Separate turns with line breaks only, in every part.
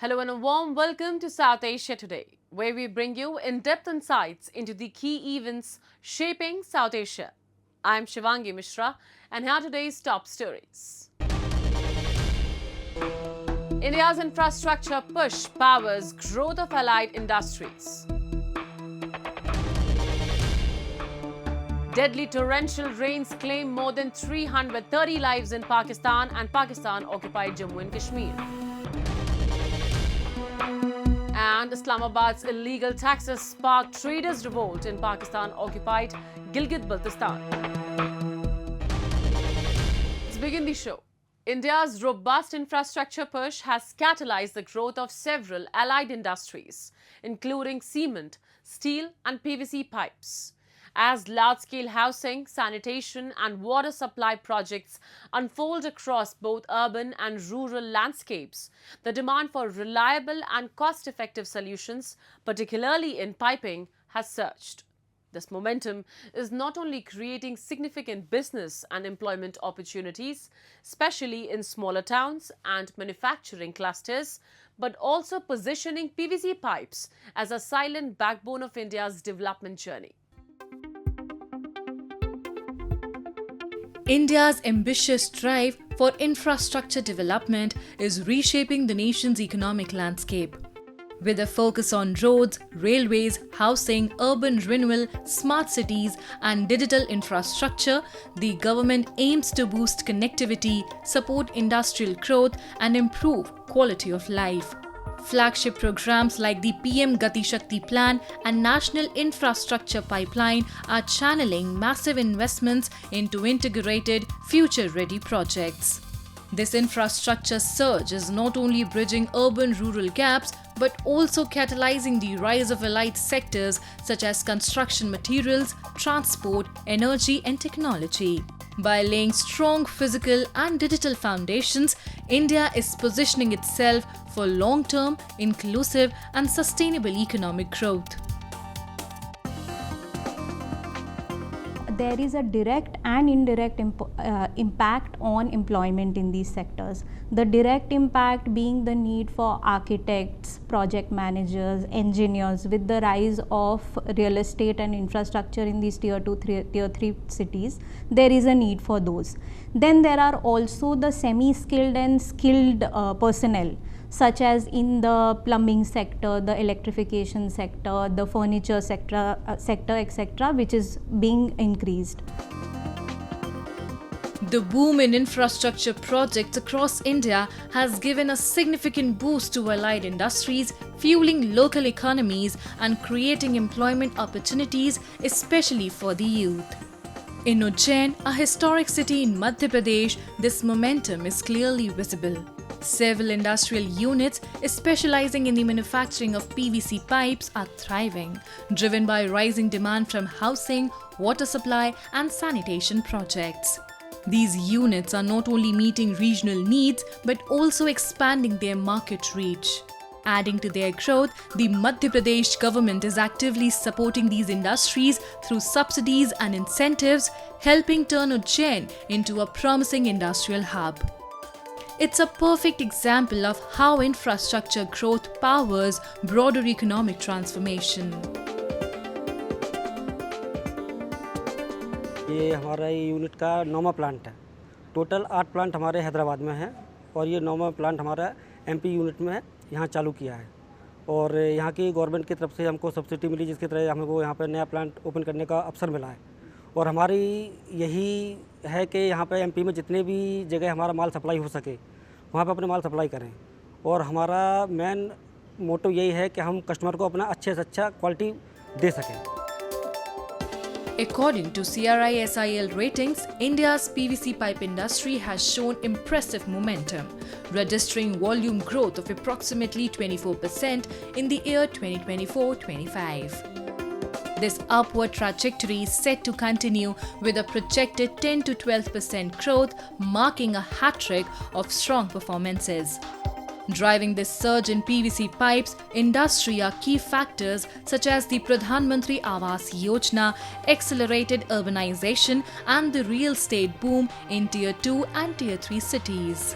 Hello and a warm welcome to South Asia Today, where we bring you in-depth insights into the key events shaping South Asia. I'm Shivangi Mishra and here are today's top stories. India's infrastructure push powers growth of allied industries. Deadly torrential rains claim more than 330 lives in Pakistan and Pakistan-occupied Jammu and Kashmir. And Islamabad's illegal taxes sparked traders' revolt in Pakistan-occupied Gilgit-Baltistan. Let's begin the show. India's robust infrastructure push has catalyzed the growth of several allied industries, including cement, steel and PVC pipes. As large-scale housing, sanitation and water supply projects unfold across both urban and rural landscapes, the demand for reliable and cost-effective solutions, particularly in piping, has surged. This momentum is not only creating significant business and employment opportunities, especially in smaller towns and manufacturing clusters, but also positioning PVC pipes as a silent backbone of India's development journey.
India's ambitious drive for infrastructure development is reshaping the nation's economic landscape. With a focus on roads, railways, housing, urban renewal, smart cities, and digital infrastructure, the government aims to boost connectivity, support industrial growth, and improve quality of life. Flagship programs like the PM Gati Shakti Plan and National Infrastructure Pipeline are channeling massive investments into integrated, future-ready projects. This infrastructure surge is not only bridging urban-rural gaps but also catalyzing the rise of allied sectors such as construction materials, transport, energy and technology. By laying strong physical and digital foundations, India is positioning itself for long-term, inclusive and sustainable economic growth.
There is a direct and indirect impact on employment in these sectors. The direct impact being the need for architects, project managers, engineers. With the rise of real estate and infrastructure in these tier 2, tier 3 cities, there is a need for those. Then there are also the semi-skilled and skilled personnel, such as in the plumbing sector, the electrification sector, the furniture sector, etc., which is being increased.
The boom in infrastructure projects across India has given a significant boost to allied industries, fueling local economies and creating employment opportunities, especially for the youth. In Ujjain, a historic city in Madhya Pradesh, this momentum is clearly visible. Several industrial units specializing in the manufacturing of PVC pipes are thriving, driven by rising demand from housing, water supply and sanitation projects. These units are not only meeting regional needs but also expanding their market reach. Adding to their growth, the Madhya Pradesh government is actively supporting these industries through subsidies and incentives, helping turn Ujjain into a promising industrial hub. It's a perfect example of how infrastructure growth powers broader economic transformation.
ये हमारा unit का 9वां plant है। Total 8 plant हमारे हैदराबाद में हैं और ये 9वां plant हमारा एमपी यूनिट में यहाँ चालू किया है। और यहाँ की गवर्नमेंट की तरफ से हमको सब्सिडी मिली, जिसकी तरह हमको यहाँ पर नया प्लांट ओपन करने का अवसर मिला है। और हमारी यही है कि यहाँ पे एमपी में जितने भी जगह हमारा माल सप्लाई हो सके वहाँ पे अपने माल सप्लाई करें। और हमारा मेन मोटो यही है कि हम कस्टमर को अपना अच्छे से अच्छा क्वालिटी दे सकें।
According to CRISIL ratings, India's PVC pipe industry has shown impressive momentum, registering volume growth of approximately 24% in the year 2024-25. This upward trajectory is set to continue with a projected 10 to 12% growth, marking a hat-trick of strong performances. Driving this surge in PVC pipes industry are key factors such as the Pradhan Mantri Awas Yojana, accelerated urbanization and the real estate boom in Tier 2 and Tier 3 cities.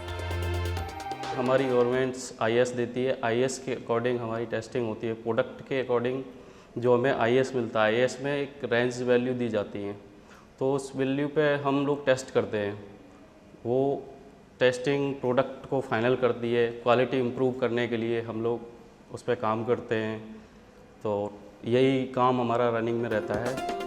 हमारी governments IAS देती है। IAS के according हमारी testing होती है। Product के according जो हमें आईएएस मिलता है, आईएएस में एक रेंज वैल्यू दी जाती है, तो उस वैल्यू पे हम लोग टेस्ट करते हैं। वो टेस्टिंग प्रोडक्ट को फाइनल करती है। क्वालिटी इम्प्रूव करने के लिए हम लोग उस पर काम करते हैं। तो यही काम हमारा रनिंग में रहता है।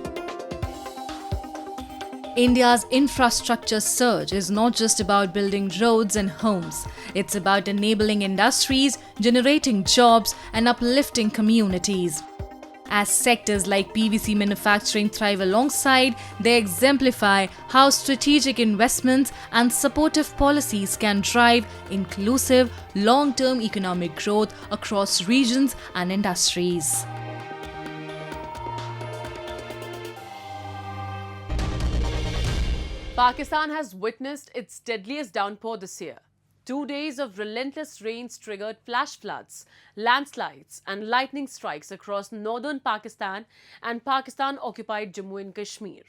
India's infrastructure surge is not just about building roads and homes. It's about enabling industries, generating jobs, and uplifting communities. As sectors like PVC manufacturing thrive alongside, they exemplify how strategic investments and supportive policies can drive inclusive, long-term economic growth across regions and industries.
Pakistan has witnessed its deadliest downpour this year. 2 days of relentless rains triggered flash floods, landslides, and lightning strikes across northern Pakistan and Pakistan-occupied Jammu and Kashmir.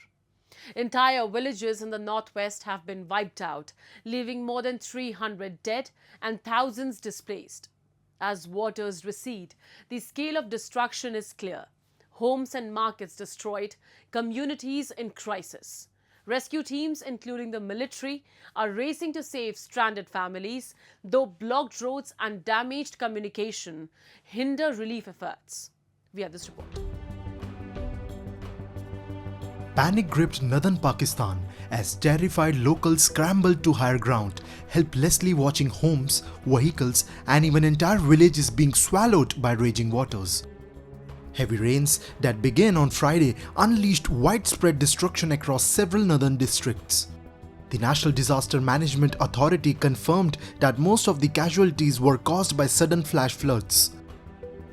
Entire villages in the northwest have been wiped out, leaving more than 300 dead and thousands displaced. As waters recede, the scale of destruction is clear. Homes and markets destroyed, communities in crisis. Rescue teams, including the military, are racing to save stranded families, though blocked roads and damaged communication hinder relief efforts. We have this report.
Panic gripped northern Pakistan as terrified locals scrambled to higher ground, helplessly watching homes, vehicles, and even entire villages being swallowed by raging waters. Heavy rains that began on Friday unleashed widespread destruction across several northern districts. The National Disaster Management Authority confirmed that most of the casualties were caused by sudden flash floods.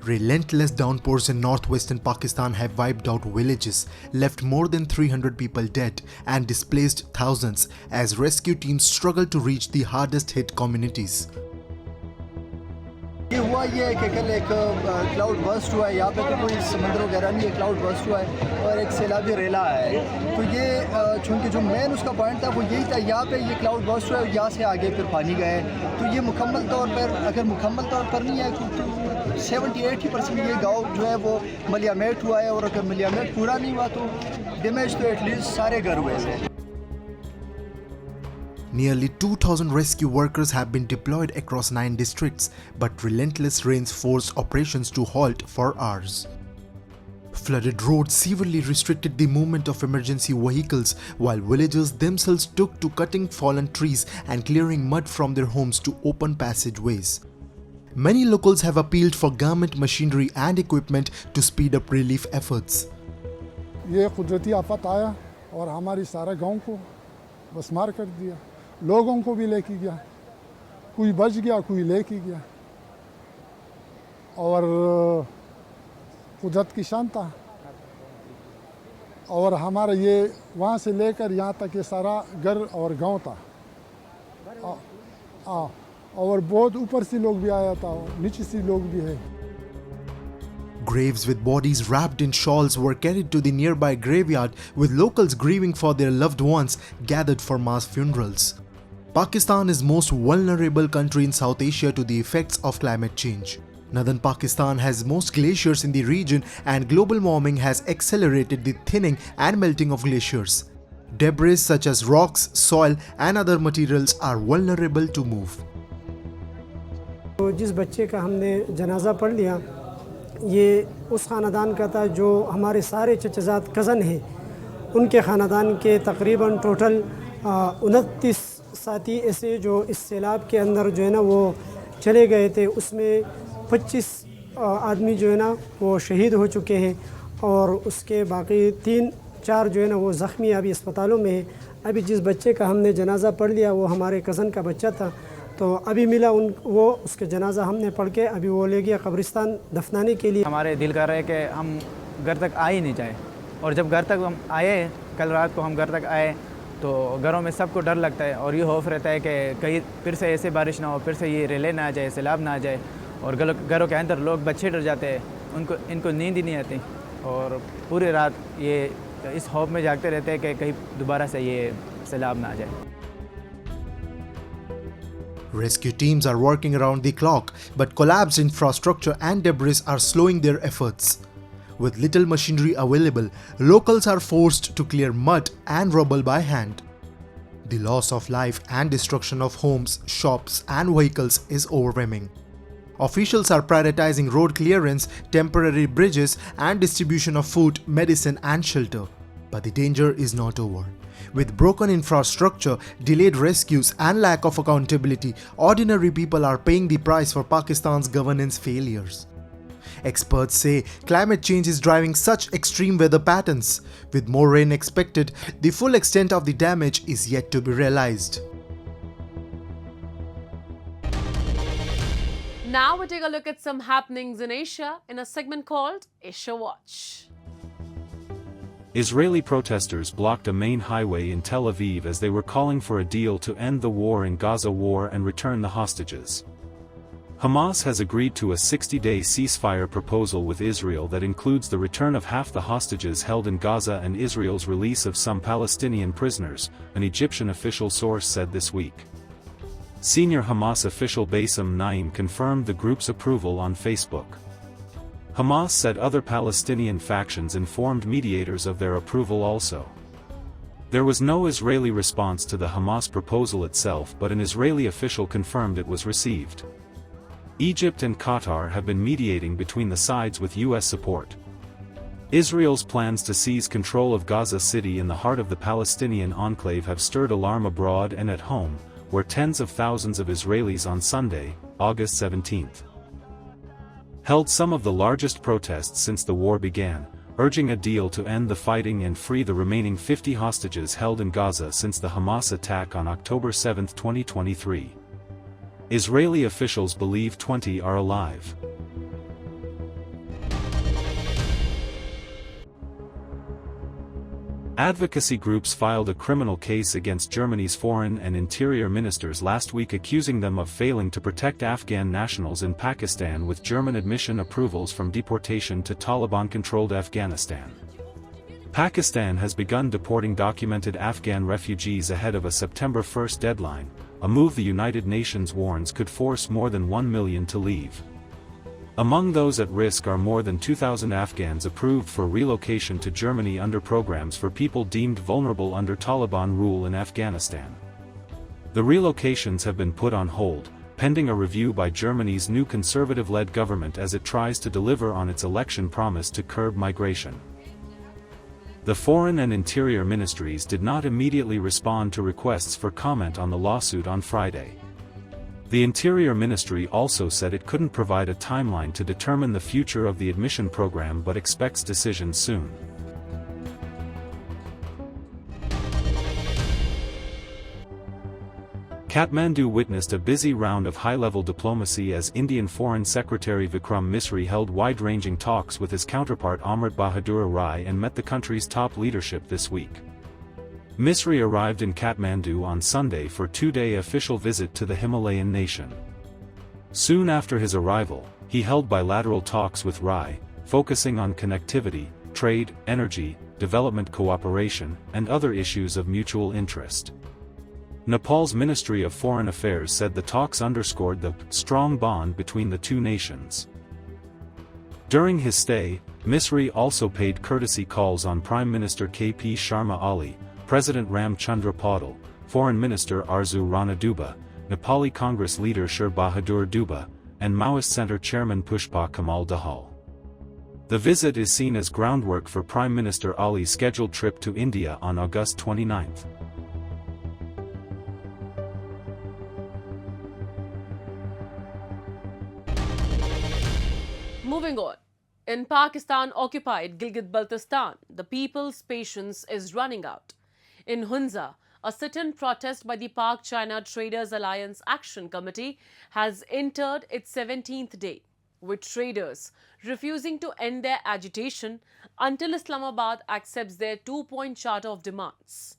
Relentless downpours in northwestern Pakistan have wiped out villages, left more than 300 people dead, and displaced thousands as rescue teams struggle to reach the hardest hit communities.
ये हुआ ये है कि कल एक cloud burst हुआ है। यहाँ पे तो कोई समुद्र वगैरह नहीं है, क्लाउड बर्स्ट हुआ है और एक सैलाबी रेला है। तो ये चूँकि जो मेन उसका पॉइंट था वो यही था, यहाँ पे ये क्लाउड बर्स्ट हुआ है, यहाँ से आगे फिर पानी गए। तो ये मुकम्मल तौर पर, अगर मुकम्मल तौर पर नहीं है तो 70-80% ये गाँव जो है वो मलियामेट हुआ है, और अगर मलियामेट पूरा नहीं हुआ तो डैमेज तो एटलीस्ट सारे घर हुए हैं।
Nearly 2,000 rescue workers have been deployed across 9 districts, but relentless rains forced operations to halt for hours. Flooded roads severely restricted the movement of emergency vehicles, while villagers themselves took to cutting fallen trees and clearing mud from their homes to open passageways. Many locals have appealed for government machinery and equipment to speed up relief efforts.
ये कुदरती आफत आया और हमारी सारा गांव को बसमार कर दिया, लोगों को भी लेके गया, कोई बच गया कोई लेके गया, और कुदरत की शान था। और हमारा ये वहाँ से लेकर यहाँ तक ये सारा घर और गांव था, और बहुत ऊपर से लोग भी आया था, नीचे से लोग भी है।
Graves with bodies wrapped in shawls were carried to the nearby graveyard, with locals grieving for their loved ones gathered for mass funerals. Pakistan is most vulnerable country in South Asia to the effects of climate change. Northern Pakistan has most glaciers in the region, and global warming has accelerated the thinning and melting of glaciers. Debris such as rocks, soil, and other materials are vulnerable to move.
तो जिस बच्चे का हमने जनाजा पढ़ लिया, ये उस ख़ानदान का था जो हमारे सारे चचेज़ाद कज़न हैं, उनके ख़ानदान के तकरीबन टोटल 29 साथी ऐसे जो इस सैलाब के अंदर जो है ना वो चले गए थे। उसमें 25 आदमी जो है ना वो शहीद हो चुके हैं, और उसके बाकी 3-4 जो है ना वो ज़ख्मी अभी अस्पतालों में है। अभी जिस बच्चे का हमने जनाजा पढ़ लिया वो हमारे कज़न का बच्चा था, तो अभी मिला वो उसके जनाजा हमने पढ़ के अभी वो ले गया कब्रिस्तान दफनाने के लिए।
हमारे दिल कर रहा है कि हम घर तक आ ही नहीं जाए, और जब घर तक हम आए, कल रात को हम घर तक आए तो घरों में सबको डर लगता है, और ये खौफ रहता है कि कहीं फिर से ऐसे बारिश ना हो, फिर से ये रेले ना आ जाए, सैलाब ना आ जाए, और घरों के अंदर लोग बच्चे डर जाते हैं, इनको नींद ही नहीं आती, और पूरी रात ये इस खौफ में जागते रहते हैं कि कहीं दोबारा से ये सैलाब ना आ जाए।
Rescue teams are working around the clock, but collapsed infrastructure and debris are slowing their efforts. With little machinery available, locals are forced to clear mud and rubble by hand. The loss of life and destruction of homes, shops, and vehicles is overwhelming. Officials are prioritizing road clearance, temporary bridges, and distribution of food, medicine, and shelter. But the danger is not over. With broken infrastructure, delayed rescues, and lack of accountability, ordinary people are paying the price for Pakistan's governance failures. Experts say climate change is driving such extreme weather patterns. With more rain expected, the full extent of the damage is yet to be realized.
Now we take a look at some happenings in Asia in a segment called Asia Watch.
Israeli protesters blocked a main highway in Tel Aviv as they were calling for a deal to end the war in Gaza and return the hostages. Hamas has agreed to a 60-day ceasefire proposal with Israel that includes the return of half the hostages held in Gaza and Israel's release of some Palestinian prisoners, an Egyptian official source said this week. Senior Hamas official Bassem Naim confirmed the group's approval on Facebook. Hamas said other Palestinian factions informed mediators of their approval also. There was no Israeli response to the Hamas proposal itself, but an Israeli official confirmed it was received. Egypt and Qatar have been mediating between the sides with U.S. support. Israel's plans to seize control of Gaza City in the heart of the Palestinian enclave have stirred alarm abroad and at home, where tens of thousands of Israelis on Sunday, August 17th, held some of the largest protests since the war began, urging a deal to end the fighting and free the remaining 50 hostages held in Gaza since the Hamas attack on October 7, 2023. Israeli officials believe 20 are alive. Advocacy groups filed a criminal case against Germany's foreign and interior ministers last week, accusing them of failing to protect Afghan nationals in Pakistan with German admission approvals from deportation to Taliban-controlled Afghanistan. Pakistan has begun deporting documented Afghan refugees ahead of a September 1 deadline, a move the United Nations warns could force more than 1 million to leave. Among those at risk are more than 2,000 Afghans approved for relocation to Germany under programs for people deemed vulnerable under Taliban rule in Afghanistan. The relocations have been put on hold, pending a review by Germany's new conservative-led government as it tries to deliver on its election promise to curb migration. The Foreign and Interior Ministries did not immediately respond to requests for comment on the lawsuit on Friday. The Interior Ministry also said it couldn't provide a timeline to determine the future of the admission program but expects decisions soon. Kathmandu witnessed a busy round of high-level diplomacy as Indian Foreign Secretary Vikram Misri held wide-ranging talks with his counterpart Amrit Bahadur Rai and met the country's top leadership this week. Misri arrived in Kathmandu on Sunday for a two-day official visit to the Himalayan nation. Soon after his arrival, he held bilateral talks with Rai, focusing on connectivity, trade, energy, development cooperation, and other issues of mutual interest. Nepal's Ministry of Foreign Affairs said the talks underscored the strong bond between the two nations. During his stay, Misri also paid courtesy calls on Prime Minister KP Sharma Ali, President Ram Chandra Paudel, Foreign Minister Arzu Rana Dubey, Nepali Congress leader Sher Bahadur Dubey, and Maoist Center Chairman Pushpa Kamal Dahal. The visit is seen as groundwork for Prime Minister Ali's scheduled trip to India on August 29.
Moving on. In Pakistan-occupied Gilgit-Baltistan, the people's patience is running out. In Hunza, a sit-in protest by the Pak China Traders Alliance Action Committee has entered its 17th day, with traders refusing to end their agitation until Islamabad accepts their two-point charter of demands.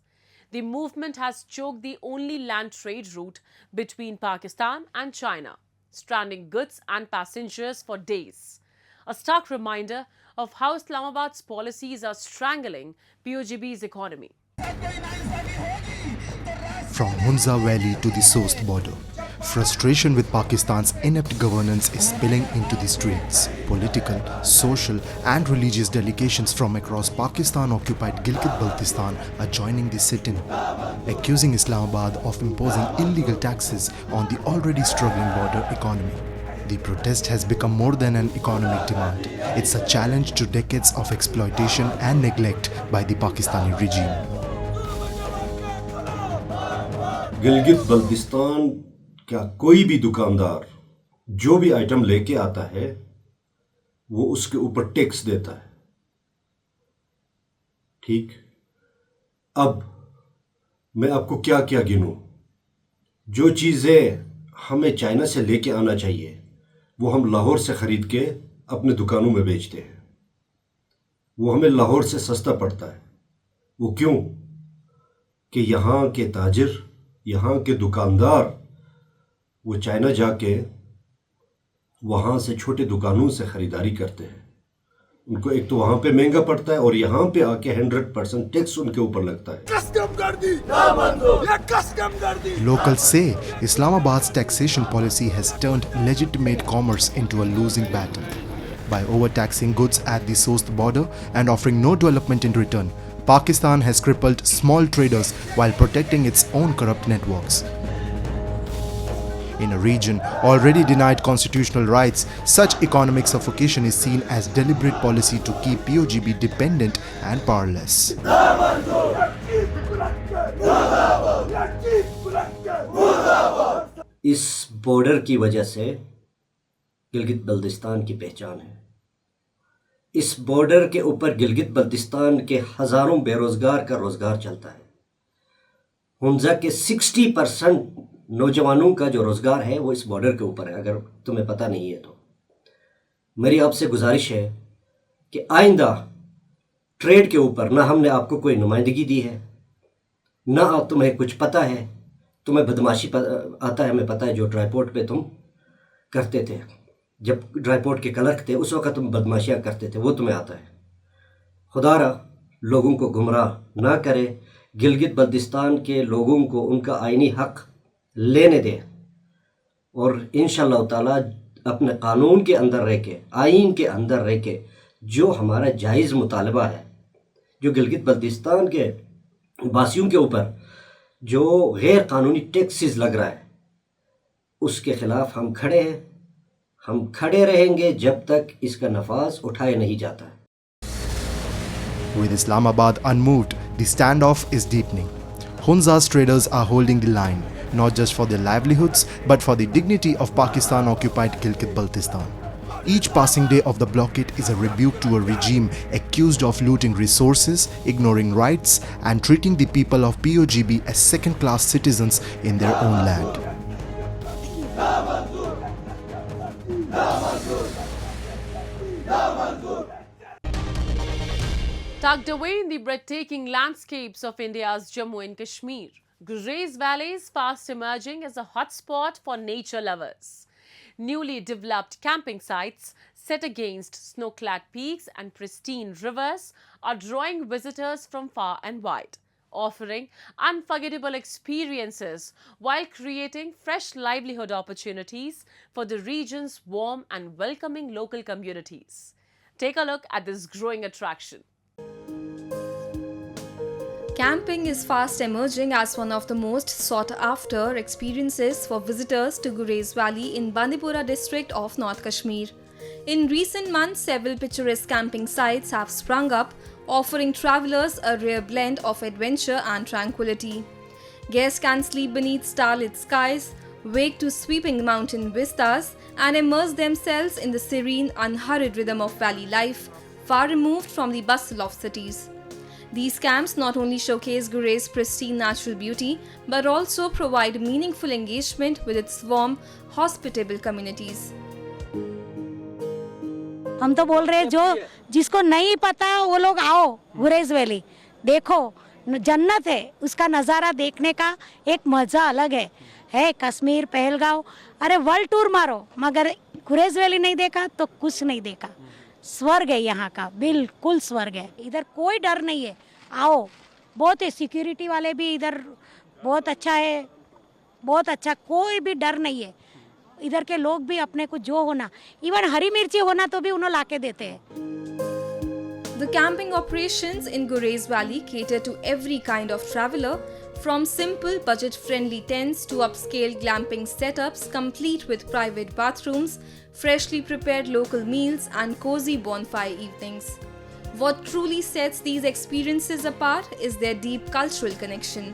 The movement has choked the only land trade route between Pakistan and China, stranding goods and passengers for days. A stark reminder of how Islamabad's policies are strangling POGB's economy.
From Hunza Valley to the Sost border, Frustration with Pakistan's inept governance is spilling into the streets. Political, social and religious delegations from across Pakistan-occupied Gilgit-Baltistan are joining the sit-in, accusing Islamabad of imposing illegal taxes on the already struggling border economy. The protest has become more than an economic demand. It's a challenge to decades of exploitation and neglect by the Pakistani regime.
Gilgit-Baltistan का कोई भी दुकानदार जो भी item लेके आता है वो उसके ऊपर टैक्स देता है। ठीक, अब मैं आपको क्या क्या गिनूं। जो चीज़ें हमें चाइना से लेके आना चाहिए वो हम लाहौर से ख़रीद के अपने दुकानों में बेचते हैं। वो हमें लाहौर से सस्ता पड़ता है। वो क्यों? कि यहाँ के ताजिर, यहाँ के दुकानदार वो चाइना जाके वहाँ से छोटे दुकानों से ख़रीदारी करते हैं। उनको एक तो वहाँ पे महंगा पड़ता है और यहाँ पे आके 100% टैक्स उनके ऊपर लगता है।
Locals say Islamabad's taxation policy has turned legitimate commerce into a losing battle. By overtaxing goods at the source border and offering no development in return, Pakistan has crippled small traders while protecting its own corrupt networks. In a region already denied constitutional rights, such economic suffocation is seen as deliberate policy to keep POGB dependent and powerless.
इस border की वजह से गिलगित बल्तिस्तान की पहचान है। इस border के ऊपर गिलगित बल्तिस्तान के हज़ारों बेरोज़गार का रोज़गार चलता है। हुंजा के 60% नौजवानों का जो रोज़गार है वो इस बॉर्डर के ऊपर है। अगर तुम्हें पता नहीं है तो मेरी आपसे गुजारिश है कि आइंदा ट्रेड के ऊपर ना हमने आपको कोई नुमाइंदगी दी है, ना तुम्हें कुछ पता है। तुम्हें बदमाशी आता है, हमें पता है। जो ड्राईपोर्ट पे तुम करते थे, जब ड्राईपोर्ट के क्लर्क थे उस वक्त तुम बदमाशियाँ करते थे, वो तुम्हें आता है। खुदारा लोगों को गुमराह ना करे, गिलगित बल्तिस्तान के लोगों को उनका आईनी हक़ लेने दे और इंशाअल्लाह ताला अपने कानून के अंदर रह के, आइन के अंदर रह के जो हमारा जायज़ मुतालबा है, जो गिलगित बल्तिस्तान के वासियों के ऊपर जो गैर कानूनी टैक्सेस लग रहा है, उसके ख़िलाफ़ हम खड़े हैं। हम खड़े रहेंगे जब तक इसका नफाज उठाया नहीं जाता है।
With Islamabad unmoved, the standoff is deepening. Hunza's traders are holding the line, not just for their livelihoods, but for the dignity of Pakistan-occupied Gilgit-Baltistan. Each passing day of the blockade is a rebuke to a regime accused of looting resources, ignoring rights, and treating the people of POGB as second-class citizens in their own land.
Tucked away in the breathtaking landscapes of India's Jammu and Kashmir, Gurez Valley is fast emerging as a hotspot for nature lovers. Newly developed camping sites set against snow-clad peaks and pristine rivers are drawing visitors from far and wide, offering unforgettable experiences while creating fresh livelihood opportunities for the region's warm and welcoming local communities. Take a look at this growing attraction.
Camping is fast emerging as one of the most sought-after experiences for visitors to Gurez Valley in Bandipora district of North Kashmir. In recent months, several picturesque camping sites have sprung up, offering travellers a rare blend of adventure and tranquility. Guests can sleep beneath starlit skies, wake to sweeping mountain vistas, and immerse themselves in the serene, unhurried rhythm of valley life, far removed from the bustle of cities. These camps not only showcase Gurez's pristine natural beauty, but also provide meaningful engagement with its warm, hospitable communities.
हम तो बोल रहे हैं जो जिसको नहीं पता वो लोग आओ गुरेज वैली देखो, जन्नत है। उसका नज़ारा देखने का एक मज़ा अलग है कश्मीर, पहलगांव, अरे वर्ल्ड टूर मारो, मगर गुरेज वैली नहीं देखा तो कुछ नहीं देखा। स्वर्ग है यहाँ का, बिल्कुल स्वर्ग है। इधर कोई डर नहीं है, आओ। बहुत है, सिक्योरिटी वाले भी इधर बहुत अच्छा है, बहुत अच्छा, कोई भी डर नहीं है। इधर के लोग भी अपने को जो होना, इवन हरी मिर्ची होना तो भी उन्होंने लाके देते हैं।
The camping operations in Gurez Valley cater to every kind of traveler, from simple budget-friendly tents to upscale glamping setups complete with private bathrooms, freshly prepared local meals and cozy bonfire evenings. What truly sets these experiences apart is their deep cultural connection.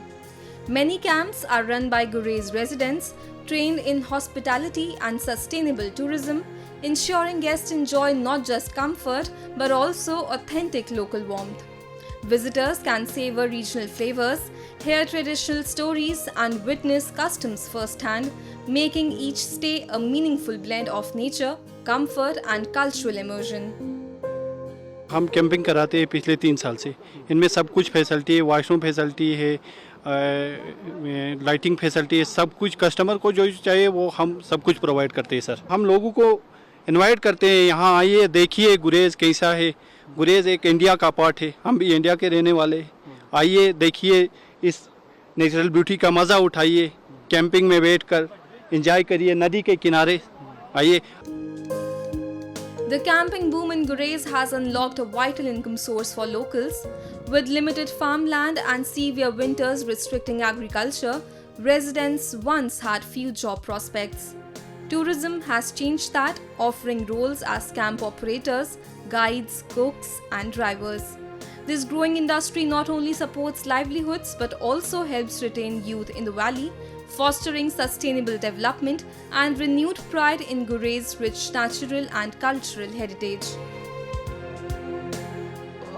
Many camps are run by Gurez residents trained in hospitality and sustainable tourism, ensuring guests enjoy not just comfort but also authentic local warmth. Visitors can savor regional flavors, hear traditional stories, and witness customs firsthand, making each stay a meaningful blend of nature, comfort, and cultural immersion.
हम camping कराते हैं पिछले 3 साल से। इनमें सब कुछ facility है, वॉशरूम फैसिलिटी है, लाइटिंग फैसिलिटी है, सब कुछ कस्टमर को जो चाहिए वो हम सब कुछ प्रोवाइड करते हैं सर। हम लोगों को इनवाइट करते हैं, यहाँ आइए, देखिए गुरेज कैसा है। गुरेज एक इंडिया का पार्ट है, हम भी इंडिया के रहने वाले हैं। आइए, देखिए, इस नेचुरल ब्यूटी का मज़ा उठाइए, कैंपिंग में बैठकर एंजॉय करिए, नदी के किनारे आइए।
The camping boom in Gurez has unlocked a vital income source for locals. With limited farmland and severe winters restricting agriculture, residents once had few job prospects. Tourism has changed that, offering roles as camp operators, guides, cooks, and drivers. This growing industry not only supports livelihoods but also helps retain youth in the valley, fostering sustainable development and renewed pride in Gurez's rich natural and cultural heritage.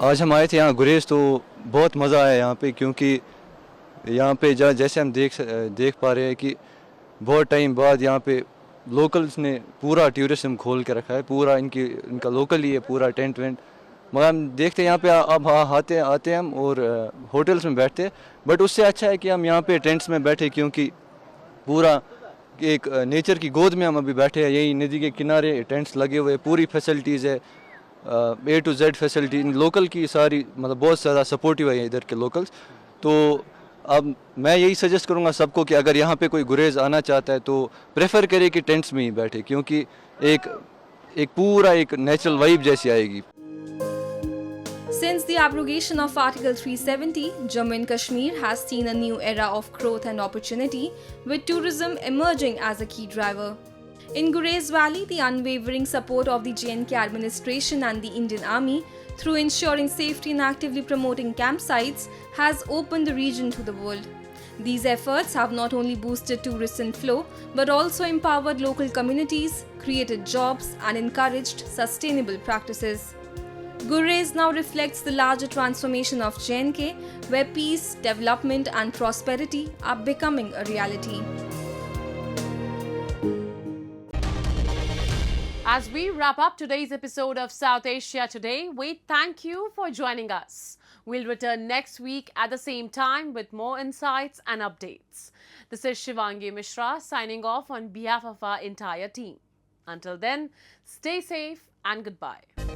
आज हम आए थे यहाँ गुरेज, तो बहुत मज़ा आया यहाँ पे, क्योंकि यहाँ पे जैसे हम देख पा रहे हैं कि बहुत टाइम बाद यहाँ पे लोकल्स ने पूरा टूरिज्म खोल के रखा है, पूरा इनका लोकल ही है, पूरा टेंट वेंट। मगर हम देखते हैं यहाँ पे अब आते हैं हम और होटल्स में बैठते हैं, बट उससे अच्छा है कि हम यहाँ पे टेंट्स में बैठे, क्योंकि पूरा एक नेचर की गोद में हम अभी बैठे हैं। यही नदी के किनारे टेंट्स लगे हुए, पूरी फैसिलिटीज़ है, A to Z facility local की सारी, मतलब बहुत ज़्यादा सपोर्टिव है इधर के लोकल्स। तो अब मैं यही सजेस्ट करूँगा सबको कि अगर यहाँ पे कोई गुरेज आना चाहता है तो प्रेफर करे कि टेंट्स में ही बैठे, क्योंकि एक पूरा एक नेचुरल वाइब जैसी आएगी।
Since the abrogation of Article 370, Jammu and Kashmir has seen a new era of growth and opportunity, with tourism emerging as a key driver. In Gurez Valley, the unwavering support of the JNK administration and the Indian Army, through ensuring safety and actively promoting campsites, has opened the region to the world. These efforts have not only boosted tourist inflow, but also empowered local communities, created jobs, and encouraged sustainable practices. Gurez now reflects the larger transformation of JNK, where peace, development, and prosperity are becoming a reality.
As we wrap up today's episode of South Asia Today, we thank you for joining us. We'll return next week at the same time with more insights and updates. This is Shivangi Mishra signing off on behalf of our entire team. Until then, stay safe and goodbye.